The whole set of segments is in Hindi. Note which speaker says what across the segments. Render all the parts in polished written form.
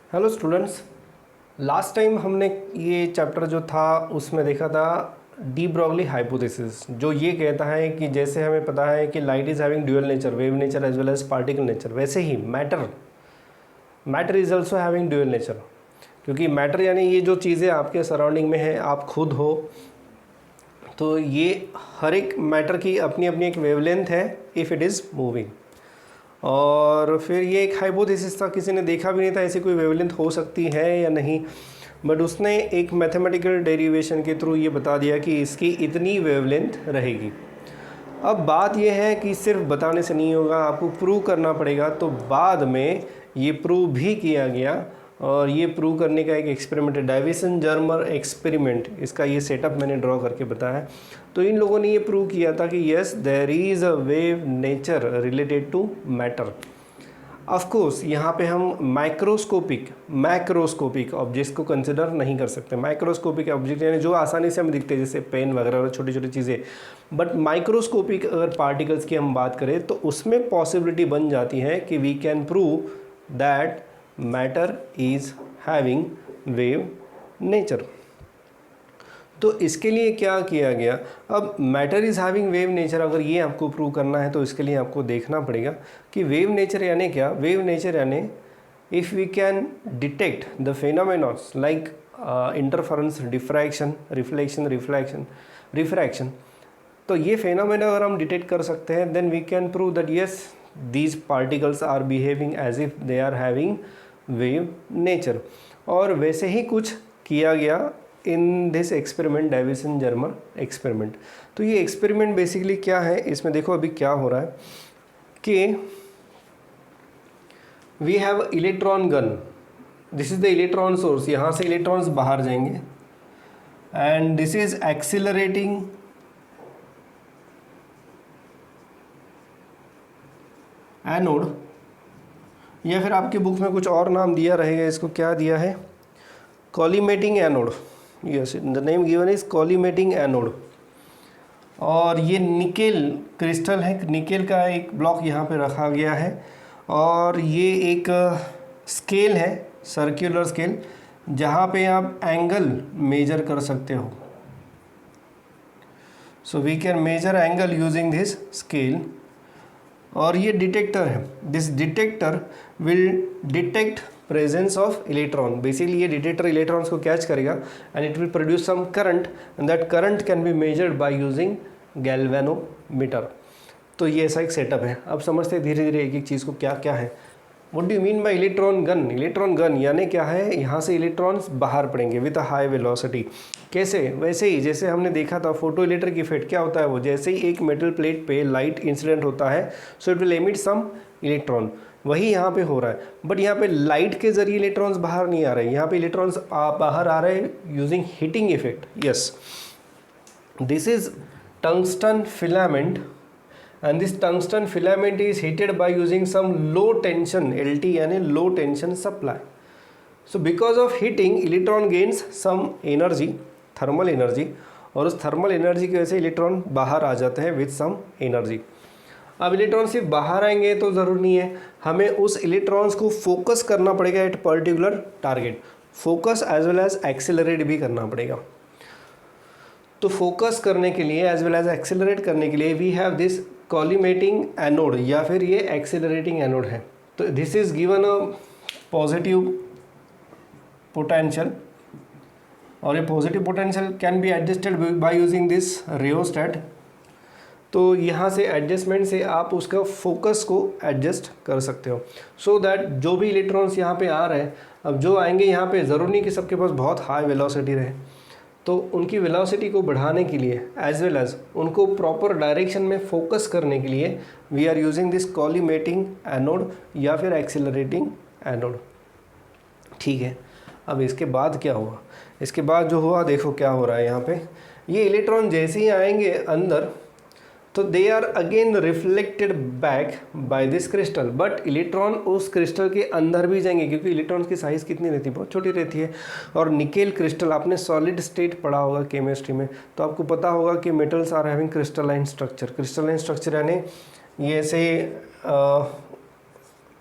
Speaker 1: हेलो स्टूडेंट्स, लास्ट टाइम हमने ये चैप्टर जो था उसमें देखा था डी ब्रॉगली हाइपोथेसिस, जो ये कहता है कि जैसे हमें पता है कि light is having dual nature, wave nature as well as particle nature, वैसे ही matter is also having dual nature. क्योंकि मैटर यानी ये जो चीज़ें आपके सराउंडिंग में हैं, आप खुद हो, तो ये हर एक मैटर की अपनी अपनी एक वेवलेंथ है इफ़ इट इज़ मूविंग। और फिर ये एक हाइपोथेसिस था, किसी ने देखा भी नहीं था ऐसी कोई वेवलेंथ हो सकती है या नहीं, बट उसने एक मैथमेटिकल डेरिवेशन के थ्रू ये बता दिया कि इसकी इतनी वेवलेंथ रहेगी। अब बात यह है कि सिर्फ बताने से नहीं होगा, आपको प्रूव करना पड़ेगा। तो बाद में ये प्रूव भी किया गया, और ये प्रूव करने का एक एक्सपेरिमेंट है, डेविसन जर्मर एक्सपेरिमेंट। इसका ये सेटअप मैंने ड्रॉ करके बताया। तो इन लोगों ने ये प्रूव किया था कि yes, there is a wave nature related to matter. Of course यहाँ पे हम मैक्रोस्कोपिक ऑब्जेक्ट्स को कंसिडर नहीं कर सकते। माइक्रोस्कोपिक ऑब्जेक्ट यानी जो आसानी से हमें दिखते हैं, जैसे पेन वगैरह और छोटी छोटी चीज़ें। बट माइक्रोस्कोपिक अगर पार्टिकल्स की हम बात करें तो उसमें पॉसिबिलिटी बन जाती है कि we can prove that matter is having wave nature. तो इसके लिए क्या किया गया, अब matter is having wave nature अगर ये आपको प्रूव करना है तो इसके लिए आपको देखना पड़ेगा कि वेव नेचर यानी क्या। वेव नेचर यानी if we can detect the phenomenons like interference, diffraction, reflection, refraction, तो ये फेनोमेना अगर हम डिटेक्ट कर सकते हैं, then we can prove that yes, these particles are behaving as if they are having wave nature. और वैसे ही कुछ किया गया in this experiment, Davisson Germer experiment. तो ये एक्सपेरिमेंट बेसिकली क्या है, इसमें देखो अभी क्या हो रहा है कि we have electron gun, this is the electron source, यहाँ से इलेक्ट्रॉन्स बाहर जाएंगे, and this is accelerating anode, या फिर आपकी बुक में कुछ और नाम दिया रहेगा, इसको क्या दिया है, collimating anode. Yes, the name given is collimating anode. और ये निकेल क्रिस्टल है, निकेल का एक ब्लॉक यहाँ पे रखा गया है, और ये एक स्केल है, सर्कुलर स्केल, जहाँ पे आप एंगल मेजर कर सकते हो। So we can measure angle using this scale. और ये डिटेक्टर है, this detector will detect presence of electron. Basically ये डिटेक्टर इलेक्ट्रॉन्स को कैच करेगा and it will produce some current, and that current can be measured by using galvanometer. तो ये ऐसा एक सेटअप है। अब समझते हैं धीरे धीरे एक एक चीज़ को क्या क्या है। What do you mean by electron gun? Electron gun यानी क्या है, यहाँ से इलेक्ट्रॉन्स बाहर पड़ेंगे विद अ हाई वेलोसिटी। कैसे? वैसे ही जैसे हमने देखा था फोटो इलेक्ट्रिक इफेक्ट। क्या होता है वो, जैसे ही एक मेटल प्लेट पे लाइट इंसिडेंट होता है, so it will emit some electron. वही यहाँ पे हो रहा है, बट यहाँ पे लाइट के जरिए इलेक्ट्रॉन्स बाहर नहीं आ रहे, यहाँ पे इलेक्ट्रॉन्स बाहर आ रहे हैं using heating effect. Yes, this is tungsten filament, and this tungsten filament is heated by using some low tension LT यानी low tension supply. So because of heating electron gains some energy, thermal energy, और उस थर्मल एनर्जी की वजह से इलेक्ट्रॉन बाहर आ जाते हैं विथ सम एनर्जी। अब इलेक्ट्रॉन सिर्फ बाहर आएंगे तो ज़रूर नहीं है, हमें उस इलेक्ट्रॉन्स को फोकस करना पड़ेगा at particular target. Focus as well as accelerate भी करना पड़ेगा। तो फोकस करने के लिए एज वेल एज एक्सेलरेट करने के लिए we have this collimating anode, या फिर ये एक्सेलरेटिंग एनोड है। तो this is given a positive potential, और ये positive potential can be adjusted by using this rheostat. तो यहाँ से एडजस्टमेंट से आप उसका फोकस को एडजस्ट कर सकते हो, सो दैट जो भी इलेक्ट्रॉन्स यहाँ पे आ रहे हैं, अब जो आएंगे यहाँ पे ज़रूरी नहीं कि सबके पास बहुत हाई वेलोसिटी रहे, तो उनकी वेलोसिटी को बढ़ाने के लिए एज वेल एज उनको प्रॉपर डायरेक्शन में फोकस करने के लिए we are using this collimating anode या फिर एक्सिलरेटिंग एनोड। ठीक है, अब इसके बाद क्या हुआ, इसके बाद जो हुआ देखो क्या हो रहा है यहाँ पे। ये इलेक्ट्रॉन जैसे ही आएंगे अंदर, तो they are again reflected back by this crystal, but electron उस क्रिस्टल के अंदर भी जाएंगे, क्योंकि इलेक्ट्रॉन की साइज़ कितनी रहती है, बहुत छोटी रहती है। और निकेल क्रिस्टल, आपने सॉलिड स्टेट पढ़ा होगा केमिस्ट्री में, तो आपको पता होगा कि metals are having crystalline structure. Crystalline structure यानी ये ऐसे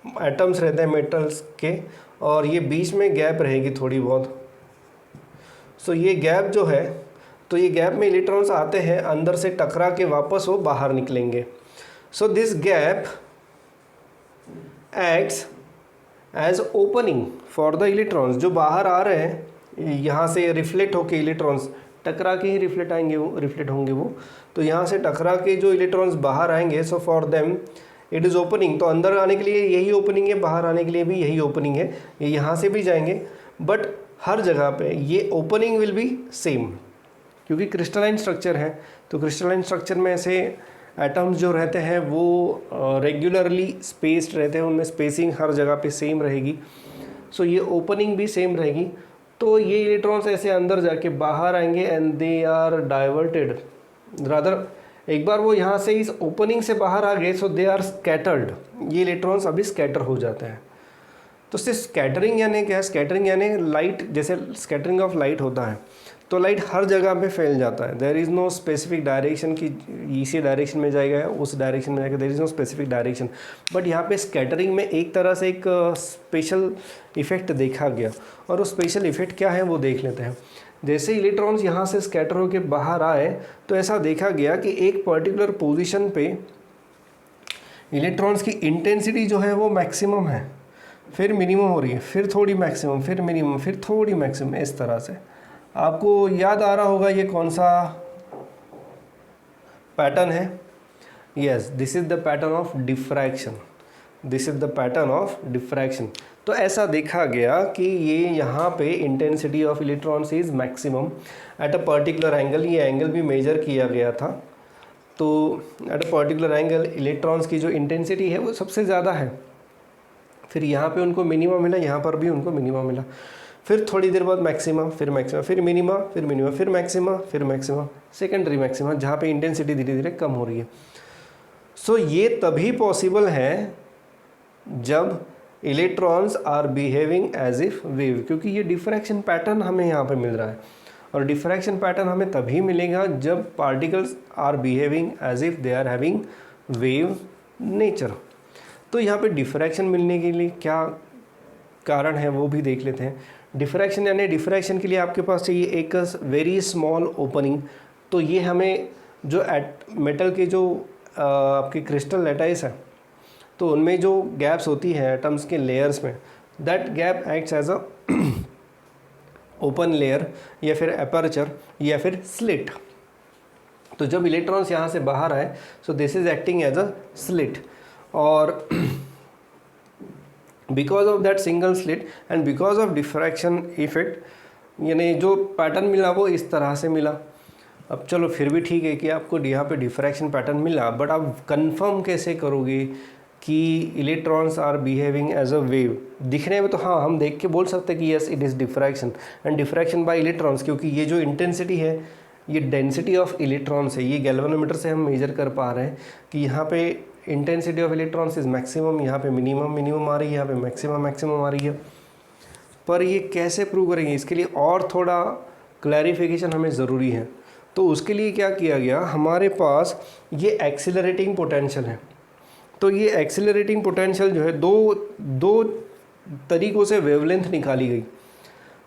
Speaker 1: एटम्स रहते हैं मेटल्स के, और ये बीच में गैप रहेगी थोड़ी बहुत। सो ये गैप जो है, तो ये गैप में इलेक्ट्रॉन्स आते हैं, अंदर से टकरा के वापस वो बाहर निकलेंगे। So this gap acts as opening for the electrons. जो बाहर आ रहे हैं यहाँ से रिफ्लेक्ट होके, इलेक्ट्रॉन्स टकरा के ही रिफ्लेक्ट होंगे वो, तो यहाँ से टकरा के जो इलेक्ट्रॉन्स बाहर आएंगे, so for them it is opening. तो अंदर आने के लिए यही ओपनिंग है, बाहर आने के लिए भी यही ओपनिंग है। ये यहाँ से भी जाएंगे, बट हर जगह पे ये ओपनिंग विल बी सेम, क्योंकि क्रिस्टलाइन स्ट्रक्चर है। तो क्रिस्टलाइन स्ट्रक्चर में ऐसे एटम्स जो रहते हैं वो रेगुलरली स्पेस्ड रहते हैं, उनमें स्पेसिंग हर जगह पे सेम रहेगी। सो ये ओपनिंग भी सेम रहेगी। तो ये इलेक्ट्रॉन्स ऐसे अंदर जाके बाहर आएंगे and they are diverted, rather एक बार वो यहाँ से इस ओपनिंग से बाहर आ गए, सो दे आर स्कैटर्ड। ये इलेक्ट्रॉन्स अभी स्कैटर हो जाते हैं। तो सिर्फ स्कैटरिंग यानी क्या है? स्कैटरिंग यानी लाइट, जैसे स्कैटरिंग ऑफ लाइट होता है, तो लाइट हर जगह पे फैल जाता है। There is no specific direction कि इसी डायरेक्शन में जाएगा या उस डायरेक्शन में जाएगा, there is no specific direction. But यहाँ पे स्कैटरिंग में एक तरह से एक स्पेशल इफेक्ट देखा गया, और वो स्पेशल इफेक्ट क्या है वो देख लेते हैं। जैसे इलेक्ट्रॉन्स यहाँ से स्कैटर होकर बाहर आए, तो ऐसा देखा गया कि एक पर्टिकुलर पोजीशन पे इलेक्ट्रॉन्स की इंटेंसिटी जो है वो मैक्सिमम है, फिर मिनिमम हो रही है, फिर थोड़ी मैक्सिमम, फिर मिनिमम, फिर थोड़ी मैक्सिमम, इस तरह से। आपको याद आ रहा होगा ये कौन सा पैटर्न है? Yes, this is the pattern of diffraction. This is the pattern of diffraction. तो ऐसा देखा गया कि ये यहाँ पे intensity of electrons is maximum at a particular angle. ये एंगल भी मेजर किया गया था। तो at a particular angle electrons की जो इंटेंसिटी है वो सबसे ज़्यादा है। फिर यहाँ पे उनको मिनिमा मिला, यहाँ पर भी उनको मिनिमा मिला, फिर थोड़ी देर बाद मैक्सिमा, फिर मैक्सिमा, फिर मिनिमा, फिर मिनिमा, फिर मैक्सिमा, फिर मैक्सिमा, सेकेंडरी मैक्सिमा, जहाँ पे इंटेंसिटी धीरे धीरे कम हो रही है। सो ये तभी पॉसिबल है जब electrons are behaving as if wave, क्योंकि ये डिफ्रैक्शन पैटर्न हमें यहाँ पे मिल रहा है। और डिफ्रैक्शन पैटर्न हमें तभी मिलेगा जब particles are behaving as if they are having wave nature. तो यहाँ पे डिफ्रैक्शन मिलने के लिए क्या कारण है वो भी देख लेते हैं। डिफ्रैक्शन यानी डिफ्रैक्शन के लिए आपके पास चाहिए एक वेरी स्मॉल ओपनिंग। तो ये हमें जो मेटल के जो आपके क्रिस्टल लैटाइस है, तो उनमें जो गैप्स होती है एटम्स के लेयर्स में, that gap acts as a open layer या फिर एपर्चर या फिर स्लिट। तो जब इलेक्ट्रॉन्स यहाँ से बाहर आए, so this is acting as a slit. और because of that single slit and because of diffraction effect, यानी जो पैटर्न मिला वो इस तरह से मिला। अब चलो फिर भी ठीक है कि आपको यहाँ पे डिफ्रैक्शन पैटर्न मिला, बट आप कंफर्म कैसे करोगे कि electrons are behaving as a wave? दिखने में तो हाँ, हम देख के बोल सकते हैं कि yes it is diffraction and diffraction bye electrons, क्योंकि ये जो इंटेंसिटी है ये डेंसिटी ऑफ इलेक्ट्रॉन्स है। ये गैल्वेनोमीटर से हम मेजर कर पा रहे हैं कि यहाँ पे intensity of electrons is maximum, यहाँ पे मिनिमम आ रही है, यहाँ पे मैक्सिमम आ रही है। पर ये कैसे प्रूव करेंगे? इसके लिए और थोड़ा क्लैरिफिकेशन हमें ज़रूरी है। तो उसके लिए क्या किया गया, हमारे पास ये एक्सीलरेटिंग पोटेंशियल है। तो ये एक्सीलरेटिंग पोटेंशियल जो है दो तरीक़ों से वेवलेंथ निकाली गई।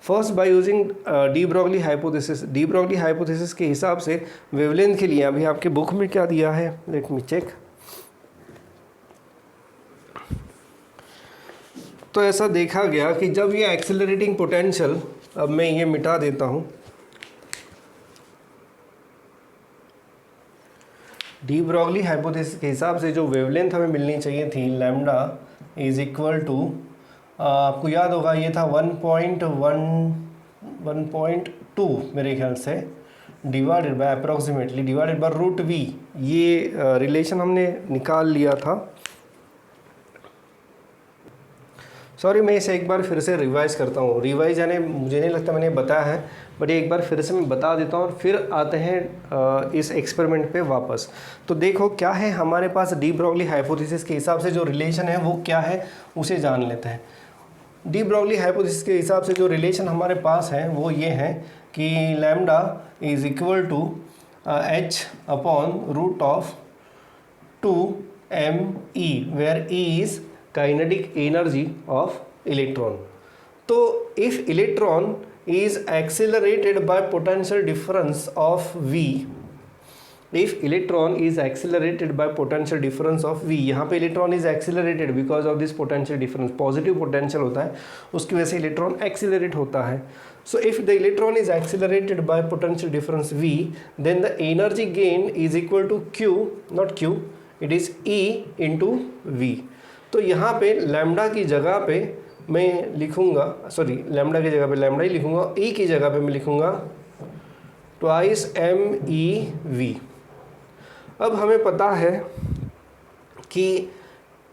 Speaker 1: First by using de Broglie hypothesis. De Broglie hypothesis के हिसाब से वेवलेंथ के लिए अभी आपके बुक में क्या दिया है, लेट मी चेक। तो ऐसा देखा गया कि जब ये एक्सेलरेटिंग पोटेंशियल, अब मैं ये मिटा देता हूँ, डी ब्रॉगली हाइपोथेसिस के हिसाब से जो वेवलेंथ हमें मिलनी चाहिए थी, लैम्डा इज इक्वल टू, आपको याद होगा ये था 1.2 मेरे ख्याल से, divided by approximately divided by root V. ये रिलेशन हमने निकाल लिया था। सॉरी, मैं इसे एक बार फिर से रिवाइज करता हूँ। रिवाइज यानी मुझे नहीं लगता मैंने बताया है, बट एक बार फिर से मैं बता देता हूँ और फिर आते हैं इस एक्सपेरिमेंट पे वापस। तो देखो क्या है हमारे पास, डी ब्रॉगली हाइपोथेसिस के हिसाब से जो रिलेशन है वो क्या है उसे जान लेते हैं। डी ब्रॉगली हाइपोथेसिस के हिसाब से जो रिलेशन हमारे पास है वो ये है कि lambda is equal to h upon root of 2m e, where e is kinetic energy of electron. तो if electron is accelerated by potential difference of v, if electron is accelerated by potential difference of v, यहाँ पे electron is accelerated because of this potential difference, positive potential होता है उसकी वजह से इलेक्ट्रॉन एक्सेलरेट होता है. So if the electron is accelerated by potential difference v, then the energy gain is equal to q, not q, it is E into v. तो यहाँ पे लैम्डा की जगह पे मैं लिखूँगा, सॉरी लैम्डा की जगह पे लैम्डा ही लिखूँगा, E की जगह पे मैं लिखूँगा ट्वाइस MEV. अब हमें पता है कि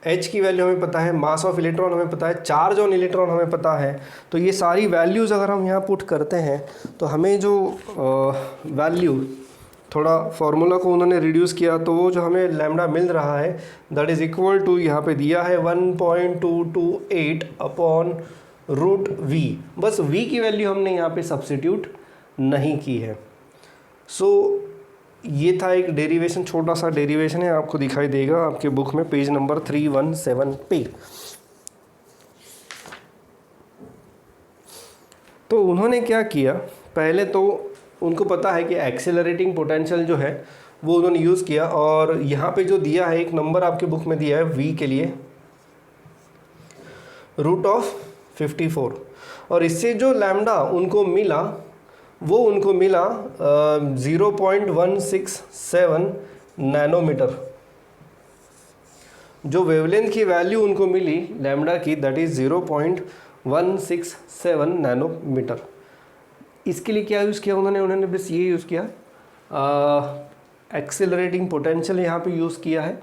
Speaker 1: H की वैल्यू हमें पता है, मास ऑफ इलेक्ट्रॉन हमें पता है, चार्ज ऑन इलेक्ट्रॉन हमें पता है. तो ये सारी वैल्यूज़ अगर हम यहाँ पुट करते हैं तो हमें जो वैल्यू, थोड़ा फार्मूला को उन्होंने रिड्यूस किया तो वो जो हमें लैम्डा मिल रहा है दैट इज़ इक्वल टू, यहाँ पे दिया है 1.228 अपॉन रूट v. बस v की वैल्यू हमने यहाँ पे सब्स्टिट्यूट नहीं की है. सो ये था एक डेरिवेशन, छोटा सा डेरिवेशन है, आपको दिखाई देगा आपके बुक में पेज नंबर 317 पे. तो उन्होंने क्या किया, पहले तो उनको पता है कि एक्सेलरेटिंग पोटेंशियल जो है वो उन्होंने यूज़ किया, और यहाँ पे जो दिया है एक नंबर आपके बुक में दिया है v के लिए √54, और इससे जो लैम्डा उनको मिला वो उनको मिला 0.167 नैनोमीटर. जो वेवलेंथ की वैल्यू उनको मिली लैम्डा की दैट इज़ 0.167 नैनोमीटर. इसके लिए क्या यूज़ किया उन्होंने बस ये यूज़ किया, एक्सेलरेटिंग पोटेंशियल यहाँ पे यूज़ किया है,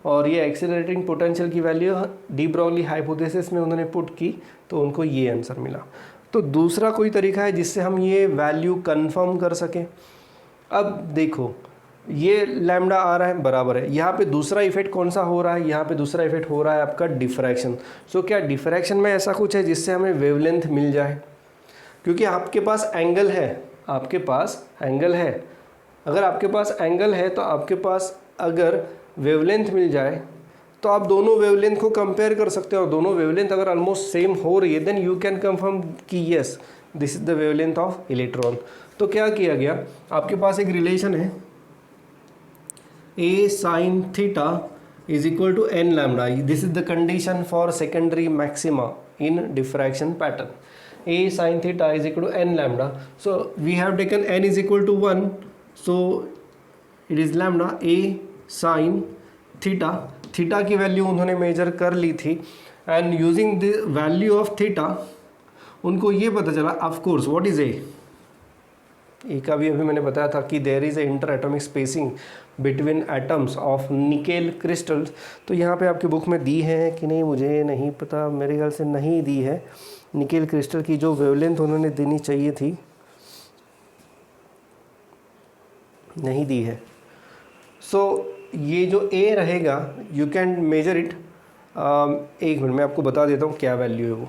Speaker 1: और ये एक्सेलरेटिंग पोटेंशियल की वैल्यू डी ब्रॉगली हाइपोथेसिस में उन्होंने पुट की तो उनको ये आंसर मिला. तो दूसरा कोई तरीका है जिससे हम ये वैल्यू कंफर्म कर सकें. अब देखो ये लैम्डा आ रहा है बराबर है, यहाँ पे दूसरा इफेक्ट कौन सा हो रहा है, यहाँ पे दूसरा इफेक्ट हो रहा है आपका डिफ्रैक्शन. सो क्या डिफ्रैक्शन में ऐसा कुछ है जिससे हमें वेवलेंथ मिल जाए, क्योंकि आपके पास एंगल है, आपके पास एंगल है, अगर आपके पास एंगल है तो आपके पास अगर वेवलेंथ मिल जाए तो आप दोनों वेवलेंथ को कंपेयर कर सकते हो, और दोनों वेवलेंथ अगर ऑलमोस्ट सेम हो रही है देन यू कैन कंफर्म कि yes this is the wavelength of electron. तो क्या किया गया, आपके पास एक रिलेशन है A sin theta is equal to n lambda. This is the condition for secondary maxima in diffraction pattern. A sin theta is equal to n lambda. So we have taken n is equal to 1, so it is lambda A sin theta. Theta की वैल्यू उन्होंने मेजर कर ली थी, and using the value of theta उनको ये पता चला of course what is A का भी अभी मैंने बताया था कि there is a interatomic spacing between atoms of nickel crystals. तो यहाँ पे आपकी बुक में दी है कि नहीं मुझे नहीं पता, मेरे ख्याल से नहीं दी है. निकेल क्रिस्टल की जो वेवलेंथ उन्होंने देनी चाहिए थी नहीं दी है. सो ये जो A रहेगा यू कैन मेजर इट, एक मिनट मैं आपको बता देता हूँ क्या वैल्यू है वो.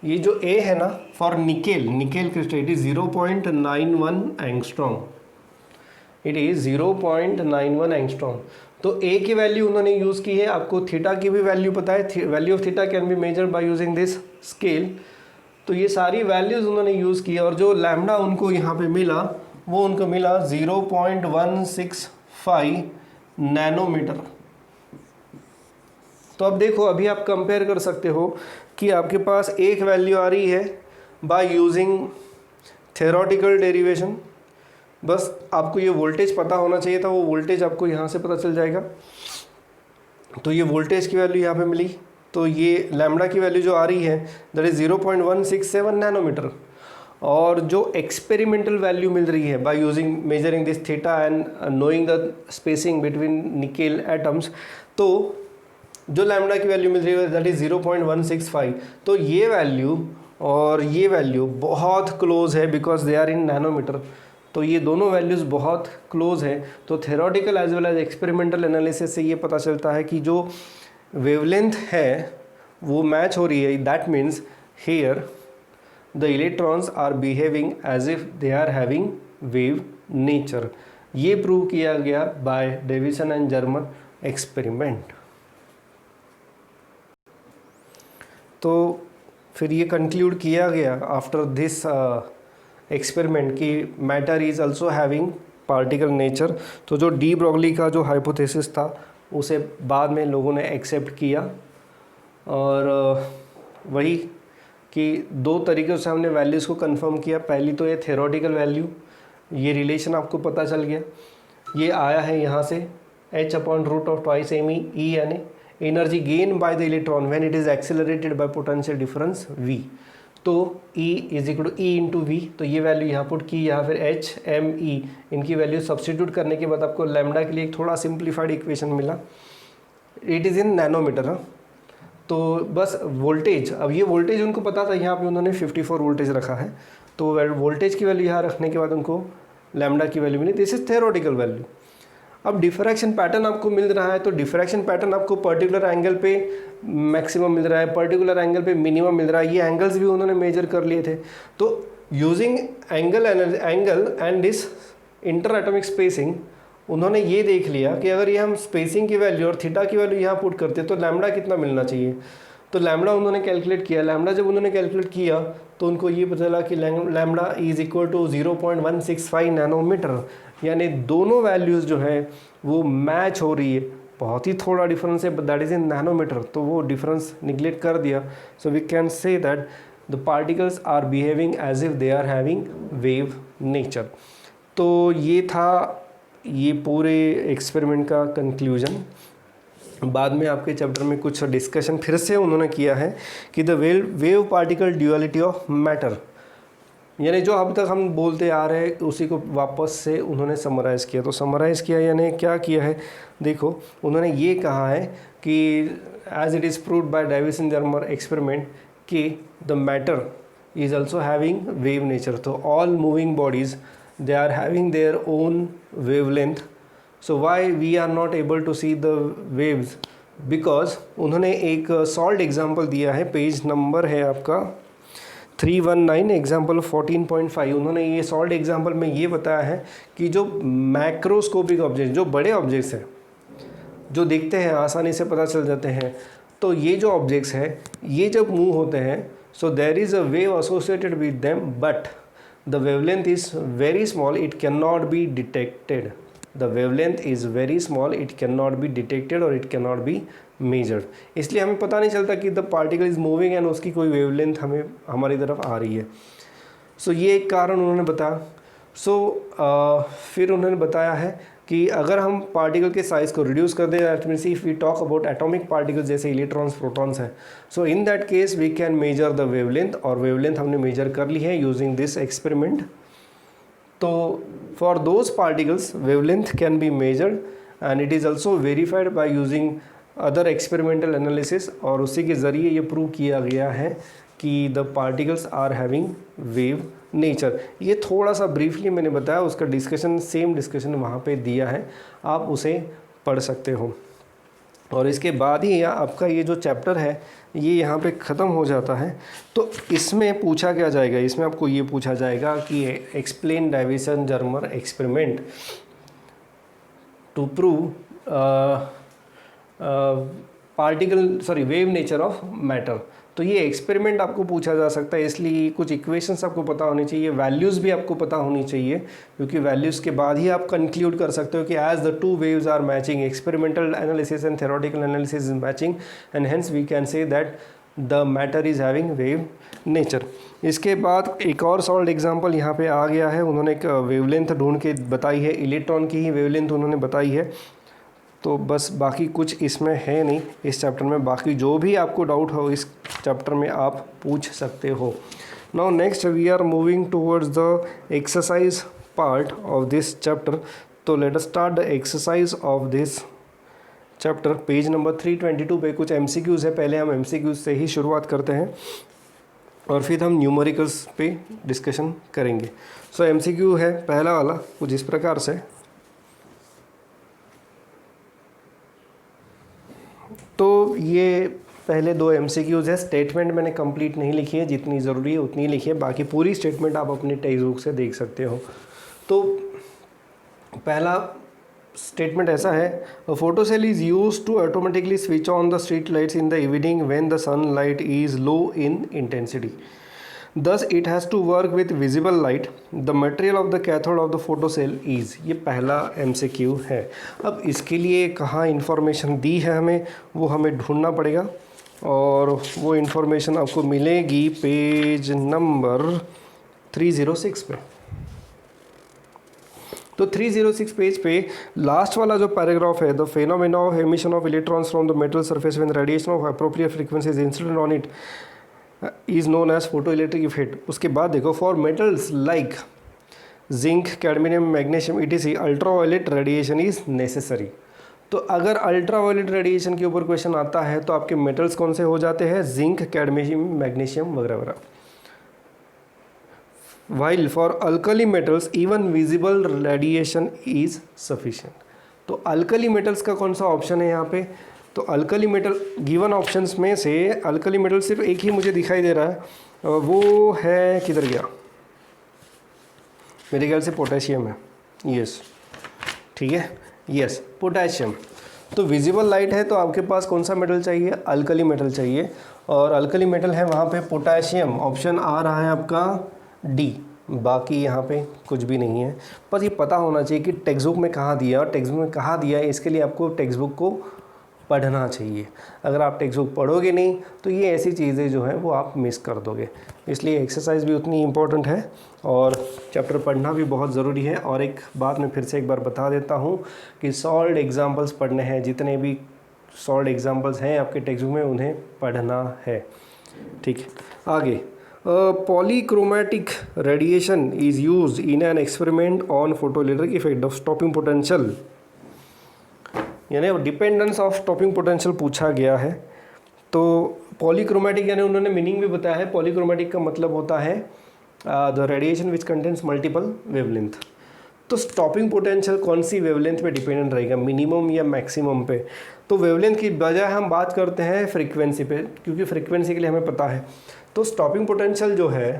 Speaker 1: ये जो A है ना for nickel crystal it is 0.91 angstrom, it is 0.91 angstrom. तो A की वैल्यू उन्होंने यूज़ की है, आपको थीटा की भी वैल्यू पता है, value of theta can be measure by using this scale. तो ये सारी वैल्यूज़ उन्होंने यूज़ की, और जो लैम्डा उनको यहाँ पे मिला वो उनको मिला 0.165 नैनोमीटर. तो अब देखो अभी आप कंपेयर कर सकते हो कि आपके पास एक वैल्यू आ रही है बाय यूजिंग थ्योरेटिकल डेरिवेशन, बस आपको ये वोल्टेज पता होना चाहिए था, वो वोल्टेज आपको यहाँ से पता चल जाएगा. तो ये वोल्टेज की वैल्यू यहाँ पे मिली, तो ये लैम्डा की वैल्यू जो आ रही है दैट इज़ 0.167 नैनोमीटर. और जो एक्सपेरिमेंटल वैल्यू मिल रही है by using measuring this theta and knowing the spacing between nickel atoms, तो जो लैम्डा की वैल्यू मिल रही है दैट इज़ 0.165. तो ये वैल्यू और ये वैल्यू बहुत क्लोज है because they are in nanometer. तो ये दोनों वैल्यूज़ बहुत क्लोज है. तो theoretical as well as experimental analysis से ये पता चलता है कि जो वेवलेंथ है वो मैच हो रही है. That means here the electrons are behaving as if they are having wave nature. ये प्रूव किया गया by Davisson and Germer experiment. तो फिर ये कंक्लूड किया गया आफ्टर दिस एक्सपेरिमेंट कि matter is also having particle nature. तो जो डी ब्रॉगली का जो हाइपोथेसिस था उसे बाद में लोगों ने एक्सेप्ट किया, और वही कि दो तरीक़ों से हमने वैल्यूज़ को कंफर्म किया। पहली तो ये थ्योरेटिकल वैल्यू, ये रिलेशन आपको पता चल गया, ये आया है यहाँ से h/√2mE E यानी energy gain by the electron when it is accelerated by potential difference v। तो E is equal to e into V, तो ये वैल्यू यहाँ पुट की, यहाँ फिर h/m/e इनकी वैल्यू सब्सटीट्यूट करने के बाद आपको लैम्डा के लिए एक थोड़ा सिंप्लीफाइड इक्वेशन मिला। It is in nanometer. तो बस वोल्टेज, अब ये वोल्टेज उनको पता था, यहाँ पे उन्होंने 54 वोल्टेज रखा है, तो वोल्टेज की वैल्यू यहाँ रखने के बाद उनको लैम्डा की वैल्यू मिली। This is theoretical value. अब डिफ्रैक्शन पैटर्न आपको मिल रहा है, तो डिफ्रैक्शन पैटर्न आपको पर्टिकुलर एंगल पे मैक्सिमम मिल रहा है, पर्टिकुलर एंगल पे मिनिमम मिल रहा है। ये एंगल्स भी उन्होंने मेजर कर लिए थे। तो using angle and this inter atomic spacing, उन्होंने ये देख लिया कि अगर ये हम स्पेसिंग की वैल्यू और थीटा की वैल्यू यहाँ पुट करते तो लैम्डा कितना मिलना चाहिए। तो लैम्डा उन्होंने कैलकुलेट किया। लैम्डा जब उन्होंने कैलकुलेट किया तो उनको ये पता चला कि lambda is equal to 0.165 nanometer, यानी दोनों वैल्यूज़ जो हैं वो मैच हो रही है। बहुत ही थोड़ा डिफरेंस है, दैट इज़ इन नैनोमीटर, तो वो डिफरेंस निगलेक्ट कर दिया। So we can say that the particles are behaving as if they are having wave nature. तो ये था ये पूरे एक्सपेरिमेंट का कंक्लूजन। बाद में आपके चैप्टर में कुछ डिस्कशन फिर से उन्होंने किया है कि the wave particle duality of matter, यानी जो अब तक हम बोलते आ रहे हैं उसी को वापस से उन्होंने समराइज़ किया। तो समराइज़ किया यानी क्या किया है, देखो उन्होंने ये कहा है कि as it is proved by Davisson Germer experiment कि the matter is also having wave nature. तो all moving bodies they are having their own wavelength, so why we are not able to see the waves, because उन्होंने एक सॉल्ट एग्जांपल दिया है, पेज नंबर है आपका 319 एग्जांपल 14.5। उन्होंने ये सॉल्ट एग्जांपल में ये बताया है कि जो मैक्रोस्कोपिक ऑब्जेक्ट, जो बड़े ऑब्जेक्ट्स हैं जो दिखते हैं आसानी से पता चल जाते हैं, तो ये जो ऑब्जेक्ट्स हैं ये जब मूव होते हैं so there is a wave associated with them, but the wavelength is very small, it cannot be detected. The wavelength is very small, it cannot be detected or it cannot be measured. इसलिए हमें पता नहीं चलता कि the particle is moving and उसकी कोई wavelength हमें हमारी तरफ आ रही है। सो ये एक कारण उन्होंने बताया। फिर उन्होंने बताया है कि अगर हम पार्टिकल के साइज़ को रिड्यूस कर दें, that means if we talk about atomic particles जैसे इलेक्ट्रॉन्स प्रोटॉन्स हैं, so in that case we can measure the wavelength, और वेवलेंथ हमने मेजर कर ली है यूजिंग दिस एक्सपेरिमेंट। तो for those particles wavelength can be measured and it is also verified by using other experimental analysis, और उसी के ज़रिए ये प्रूव किया गया है कि the particles are having wave nature. ये थोड़ा सा ब्रीफली मैंने बताया, उसका डिस्कशन सेम डिस्कशन वहाँ पे दिया है, आप उसे पढ़ सकते हो। और इसके बाद ही आपका ये जो चैप्टर है ये यहाँ पे ख़त्म हो जाता है। तो इसमें पूछा क्या जाएगा, इसमें आपको ये पूछा जाएगा कि explain Davisson Germer experiment to prove wave nature of matter. तो ये एक्सपेरिमेंट आपको पूछा जा सकता है, इसलिए कुछ इक्वेशंस आपको पता होनी चाहिए, वैल्यूज़ भी आपको पता होनी चाहिए, क्योंकि वैल्यूज़ के बाद ही आप कंक्लूड कर सकते हो कि as the two waves are matching, experimental analysis and theoretical analysis is matching, and hence we can say that the matter is having wave nature. इसके बाद एक और सॉल्ड एग्जाम्पल यहाँ पे आ गया है, उन्होंने एक वेवलेंथ ढूंढ के बताई है, इलेक्ट्रॉन की ही वेवलेंथ उन्होंने बताई है। तो बस बाकी कुछ इसमें है नहीं इस चैप्टर में, बाकी जो भी आपको डाउट हो इस चैप्टर में आप पूछ सकते हो। Now next we are moving towards the exercise part of this chapter. तो let us start the exercise of this chapter. Page number 322 पे कुछ MCQs है, पहले हम MCQs से ही शुरुआत करते हैं और फिर हम न्यूमेरिकल्स पे डिस्कशन करेंगे। सो MCQ है पहला वाला कुछ इस प्रकार से। तो ये पहले दो MCQs है, स्टेटमेंट मैंने कंप्लीट नहीं लिखी है, जितनी ज़रूरी है उतनी लिखी है, बाकी पूरी स्टेटमेंट आप अपनी टेक्स्ट बुक से देख सकते हो। तो पहला स्टेटमेंट ऐसा है, photo cell is use to automatically switch on the street lights in the evening when the sun light is low in intensity, thus it has to work with visible light. The material of the cathode of the photocell is, ये पहला MCQ है। अब इसके लिए कहाँ इंफॉर्मेशन दी है हमें, वो हमें ढूंढना पड़ेगा और वो इंफॉर्मेशन आपको मिलेगी पेज नंबर 306 पे। तो 306 पेज पे लास्ट वाला जो पैराग्राफ है, the phenomena of emission of electrons from the metal surface when radiation of appropriate frequencies incident on it is known as photo electric effect. उसके बाद देखो, for metals like zinc, cadmium, magnesium etc, ultraviolet radiation is necessary. तो अगर अल्ट्रावायलेट रेडिएशन के ऊपर क्वेश्चन आता है तो आपके मेटल्स कौन से हो जाते हैं, जिंक, कैडमियम, मैग्नीशियम वगैरह वगैरह। while for alkali metals even visible radiation is sufficient। तो अल्कली मेटल्स का कौन सा ऑप्शन है यहाँ पे, तो अल्कली मेटल गिवन ऑप्शंस में से अल्कली मेटल सिर्फ एक ही मुझे दिखाई दे रहा है, वो है किधर गया, मेरे ख्याल से पोटेशियम है। यस, ठीक है, यस पोटेशियम। तो विजिबल लाइट है तो आपके पास कौन सा मेटल चाहिए, अल्कली मेटल चाहिए, और अल्कली मेटल है वहाँ पे पोटेशियम। ऑप्शन आ रहा है आपका डी, बाकी यहाँ पे कुछ भी नहीं है। बस ये पता होना चाहिए कि टेक्स्ट बुक में कहाँ दिया और टेक्स्ट बुक में कहाँ दिया है, इसके लिए आपको टेक्स्ट बुक को पढ़ना चाहिए। अगर आप टेक्स्ट बुक पढ़ोगे नहीं तो ये ऐसी चीज़ें जो हैं वो आप मिस कर दोगे। इसलिए एक्सरसाइज भी उतनी इम्पोर्टेंट है और चैप्टर पढ़ना भी बहुत ज़रूरी है। और एक बात मैं फिर से एक बार बता देता हूँ कि सॉल्व्ड एग्जाम्पल्स पढ़ने हैं, जितने भी सॉल्व्ड एग्जाम्पल्स हैं आपके टेक्स्ट बुक में उन्हें पढ़ना है। ठीक है, आगे polychromatic radiation is used in an experiment on photoelectric effect of stopping potential, यानी डिपेंडेंस ऑफ स्टॉपिंग पोटेंशियल पूछा गया है। तो पॉलीक्रोमेटिक यानी उन्होंने मीनिंग भी बताया है। पॉलीक्रोमेटिक का मतलब होता है the radiation which contains multiple wavelength. तो स्टॉपिंग पोटेंशियल कौन सी वेवलेंथ पे डिपेंडेंट रहेगा, मिनिमम या मैक्सिमम पे। तो वेवलेंथ की बजाय हम बात करते हैं फ्रीक्वेंसी पे, क्योंकि फ्रीक्वेंसी के लिए हमें पता है। तो स्टॉपिंग पोटेंशियल जो है,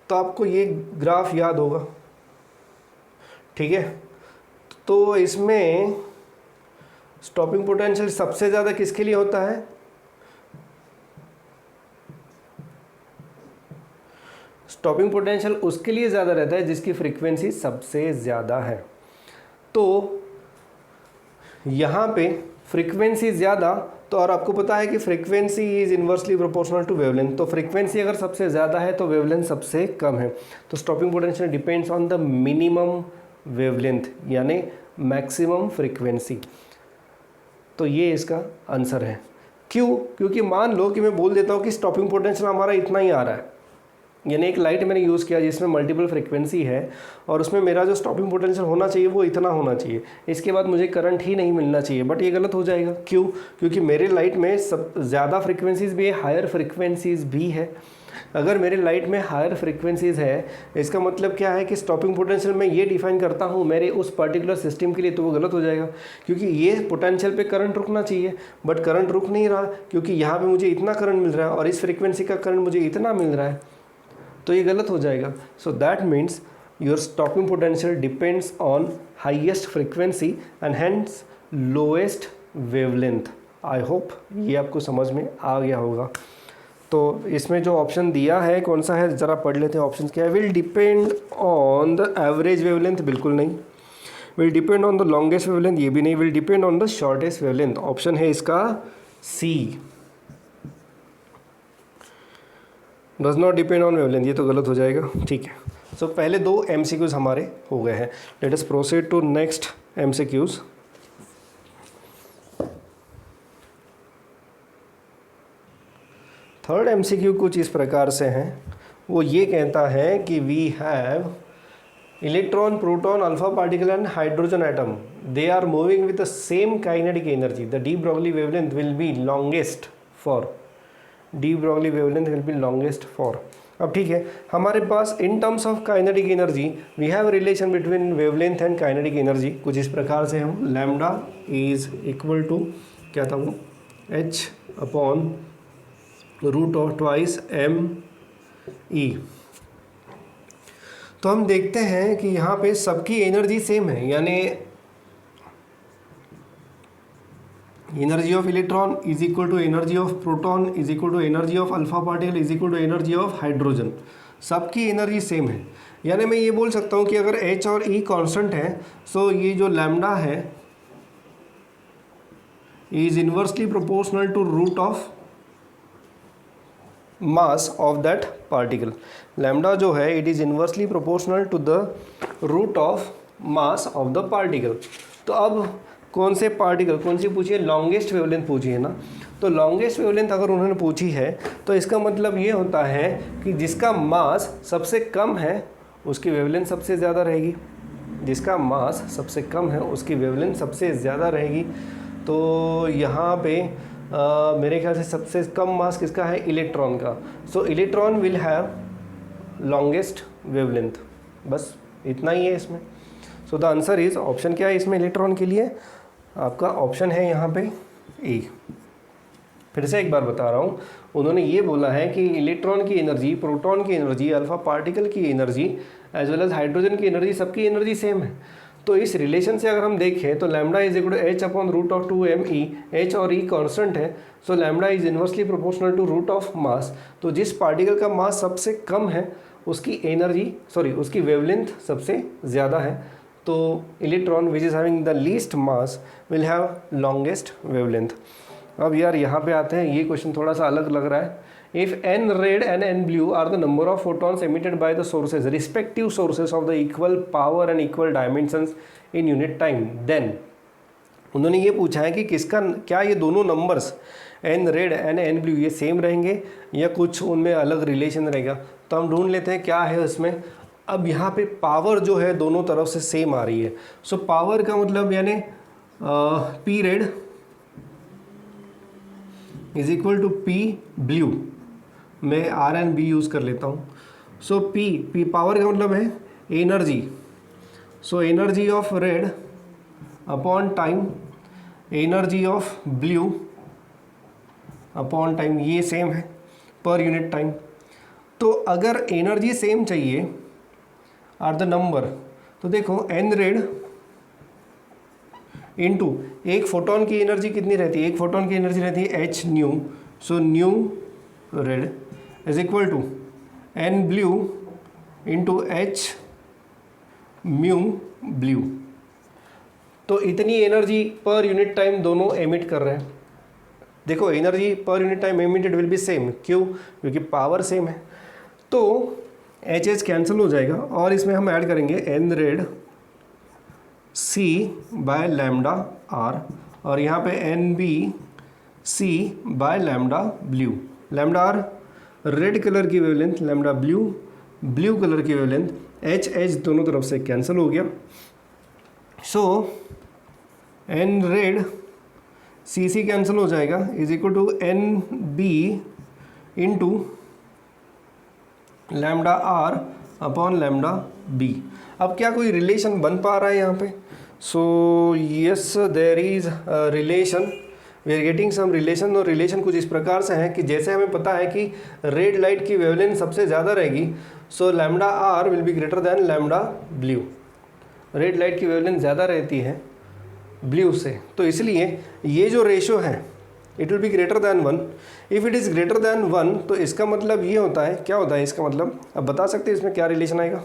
Speaker 1: तो आपको ये ग्राफ याद होगा, ठीक है। तो इसमें स्टॉपिंग पोटेंशियल सबसे ज़्यादा किसके लिए होता है, स्टॉपिंग पोटेंशियल उसके लिए ज़्यादा रहता है जिसकी फ्रीक्वेंसी सबसे ज़्यादा है। तो यहाँ पे फ्रीक्वेंसी ज़्यादा, तो और आपको पता है कि frequency is inversely proportional to wavelength. तो फ्रीक्वेंसी अगर सबसे ज़्यादा है तो वेवलेंथ सबसे कम है। तो stopping potential depends on the minimum wavelength यानी मैक्सिमम फ्रीक्वेंसी। तो ये इसका आंसर है। क्यों, क्योंकि मान लो कि मैं बोल देता हूँ कि स्टॉपिंग पोटेंशियल हमारा इतना ही आ रहा है, यानी एक लाइट मैंने यूज़ किया जिसमें मल्टीपल फ्रीक्वेंसी है और उसमें मेरा जो स्टॉपिंग पोटेंशियल होना चाहिए वो इतना होना चाहिए, इसके बाद मुझे करंट ही नहीं मिलना चाहिए। बट ये गलत हो जाएगा। क्यों, क्योंकि मेरे लाइट में सब ज़्यादा फ्रीक्वेंसीज़ भी है, हायर फ्रीक्वेंसीज़ भी है। अगर मेरे लाइट में हायर फ्रीक्वेंसीज़ है, इसका मतलब क्या है कि स्टॉपिंग पोटेंशियल मैं ये डिफाइन करता हूँ मेरे उस पर्टिकुलर सिस्टम के लिए, तो वो गलत हो जाएगा। क्योंकि ये पोटेंशियल पे करंट रुकना चाहिए बट करंट रुक नहीं रहा, क्योंकि यहाँ पे मुझे इतना करंट मिल रहा है और इस फ्रीक्वेंसी का करंट मुझे इतना मिल रहा है, तो ये गलत हो जाएगा। So that means your stopping potential depends on highest frequency and hence lowest wavelength. I hope ये आपको समझ में आ गया होगा। तो इसमें जो ऑप्शन दिया है कौन सा है, ज़रा पढ़ लेते हैं। ऑप्शन क्या है, will depend on the average wavelength, बिल्कुल नहीं। Will depend on the longest wavelength, ये भी नहीं। Will depend on the shortest wavelength, option है इसका C, does not depend on wavelength, ये तो गलत हो जाएगा। ठीक है, सो पहले दो MCQs हमारे हो गए हैं। Let us proceed to next MCQs। Third MCQ कुछ इस प्रकार से हैं। वो ये कहता है कि we have electron, proton, alpha particle and hydrogen atom, they are moving with the same kinetic energy, the de Broglie wavelength will be longest for, de Broglie wavelength will be longest for. अब ठीक है, हमारे पास in terms of kinetic energy we have relation between wavelength and kinetic energy. कुछ इस प्रकार से हम लैम्डा इज इक्वल टू क्या था वो, h upon root of twice m e। तो हम देखते हैं कि यहाँ पे सबकी एनर्जी सेम है, यानी energy of electron is equal to energy of proton is equal to energy of alpha particle is equal to energy of hydrogen. सबकी एनर्जी सेम है, यानी मैं ये बोल सकता हूँ कि अगर H और E कांस्टेंट है, सो ये जो लैम्डा है is inversely proportional to root of mass of that particle. Lambda जो है it is inversely proportional to the root of mass of the particle. तो अब कौन से पार्टिकल, कौन सी पूछी है, लॉन्गेस्ट वेवलेंथ पूछी है ना। तो लॉन्गेस्ट वेवलेंथ अगर उन्होंने पूछी है तो इसका मतलब ये होता है कि जिसका मास सबसे कम है उसकी वेवलेंथ सबसे ज़्यादा रहेगी, जिसका मास सबसे कम है उसकी वेवलेंथ सबसे ज़्यादा रहेगी। तो यहाँ पे मेरे ख्याल से सबसे कम मास किसका है, इलेक्ट्रॉन का। सो electron will have longest wavelength, बस इतना ही है इसमें। So the answer is option क्या है इसमें इलेक्ट्रॉन के लिए, आपका ऑप्शन है यहाँ पे ए। फिर से एक बार बता रहा हूँ, उन्होंने ये बोला है कि इलेक्ट्रॉन की एनर्जी, प्रोटॉन की एनर्जी, अल्फा पार्टिकल की energy as well as hydrogen की एनर्जी, सबकी एनर्जी सेम है। तो इस रिलेशन से अगर हम देखें तो lambda is equal to h upon root of 2m/e, h और ई कांस्टेंट है, so lambda is inversely proportional to root of mass. तो जिस पार्टिकल का मास सबसे कम है उसकी एनर्जी, उसकी वेवलेंथ सबसे ज़्यादा है। तो electron which is having the least mass will have longest wavelength. अब यार यहाँ पे आते हैं, ये क्वेश्चन थोड़ा सा अलग लग रहा है। If n red and n blue are the number of photons emitted by the sources, respective sources of the equal power and equal dimensions in unit time, then उन्होंने ये पूछा है कि किसका, क्या ये दोनों numbers n red and n blue ये सेम रहेंगे या कुछ उनमें अलग रिलेशन रहेगा। तो हम ढूंढ लेते हैं क्या है उसमें। अब यहाँ पे पावर जो है दोनों तरफ से सेम आ रही है। सो पावर का मतलब यानी P red is equal to P blue, मैं आर एंड बी यूज़ कर लेता हूँ। सो पी पावर का मतलब है energy. So energy of red upon time, energy of blue upon time, ये सेम है पर यूनिट टाइम। तो अगर एनर्जी सेम चाहिए आर द नंबर, तो देखो एन रेड इनटू एक फोटोन की एनर्जी कितनी रहती है, एक फोटोन की एनर्जी रहती है h new. So nu red is equal to n blue into h mu blue. तो इतनी एनर्जी पर यूनिट टाइम दोनों एमिट कर रहे हैं। देखो एनर्जी पर unit time emitted will be same, क्यों, क्योंकि पावर सेम है। तो एच एच कैंसिल हो जाएगा और इसमें हम ऐड करेंगे n red C by lambda R, और यहाँ पे n B C by lambda blue. Lambda R red colour की wavelength, lambda blue blue colour की वेवलेंथ, एच एच दोनों तरफ से कैंसिल हो गया। So n red C C cancel हो जाएगा, is equal to n B into lambda R upon lambda B. अब क्या कोई रिलेशन बन पा रहा है यहाँ पे? So yes there is relation, we are getting some relation. और रिलेशन कुछ इस प्रकार से है कि जैसे हमें पता है कि रेड लाइट की वेवलेंथ सबसे ज़्यादा रहेगी, so lambda R will be greater than lambda blue. Red light की वेवलेंथ ज़्यादा रहती है ब्लू से, तो इसलिए ये जो रेशो है it will be greater then 1। If it is greater than 1 तो इसका मतलब ये होता है, क्या होता है इसका मतलब, अब बता सकते हैं इसमें क्या रिलेशन आएगा?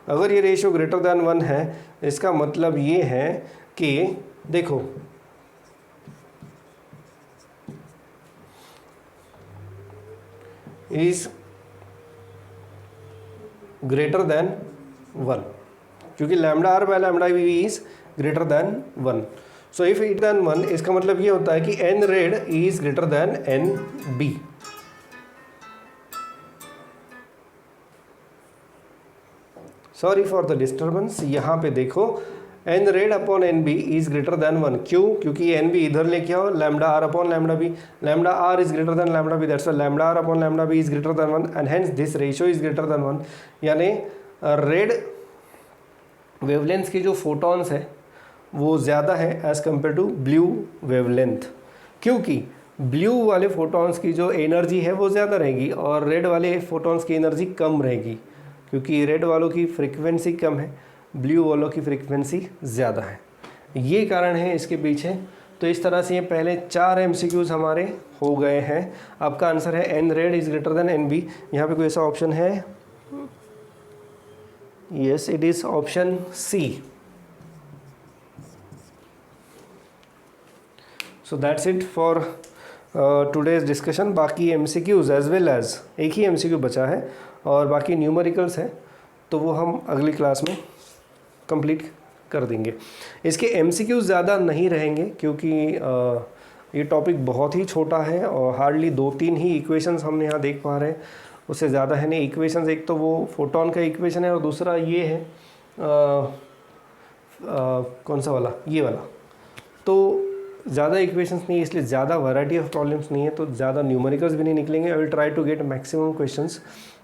Speaker 1: अगर ये रेशो ग्रेटर दैन 1 है इसका मतलब ये है कि देखो इज ग्रेटर देन 1, क्योंकि lambda R by lambda B is greater than 1। So if it than 1 इसका मतलब ये होता है कि n red is greater than n B. Sorry for the disturbance. यहाँ पे देखो n red upon n B is greater than 1, क्यों, क्योंकि एन बी इधर लेके आओ, lambda R upon lambda B, lambda R is greater than lambda B, that's why lambda R upon lambda B is greater than 1 and hence this ratio is greater than 1। यानी रेड वेवलेंथ की जो फोटॉन्स है वो ज़्यादा है as compare to blue wavelength, क्योंकि ब्लू वाले फोटॉन्स की जो एनर्जी है वो ज़्यादा रहेगी और रेड वाले फोटॉन्स की एनर्जी कम रहेगी, क्योंकि रेड वालों की फ्रीक्वेंसी कम है, ब्लू वालों की फ्रीक्वेंसी ज़्यादा है। ये कारण है इसके पीछे। तो इस तरह से ये पहले 4 MCQs हमारे हो गए हैं। आपका आंसर है n red is greater than n B. यहाँ पे कोई ऐसा ऑप्शन है? Yes, it is option C. So that's it for today's discussion. बाकी MCQs एज वेल एज एक ही MCQ बचा है और बाकी न्यूमेरिकल्स हैं, तो वो हम अगली क्लास में कंप्लीट कर देंगे। इसके MCQs ज़्यादा नहीं रहेंगे क्योंकि ये टॉपिक बहुत ही छोटा है और हार्डली 2-3 ही इक्वेशंस हमने यहाँ देख पा रहे हैं, उससे ज़्यादा है नहीं। इक्वेशंस एक तो वो फोटोन का इक्वेशन है और दूसरा ये है कौन सा वाला, ये वाला। तो ज़्यादा इक्वेशंस नहीं है, इसलिए ज़्यादा वैरायटी ऑफ प्रॉब्लम्स नहीं है, तो ज़्यादा न्यूमेरिकल्स भी नहीं निकलेंगे। I will try to get maximum questions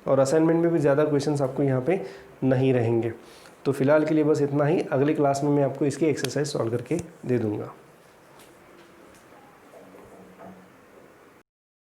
Speaker 1: और असाइनमेंट में भी ज़्यादा क्वेश्चंस आपको यहाँ पे नहीं रहेंगे। तो फिलहाल के लिए बस इतना ही। अगली क्लास में मैं आपको इसकी एक्सरसाइज सॉल्व करके दे दूँगा।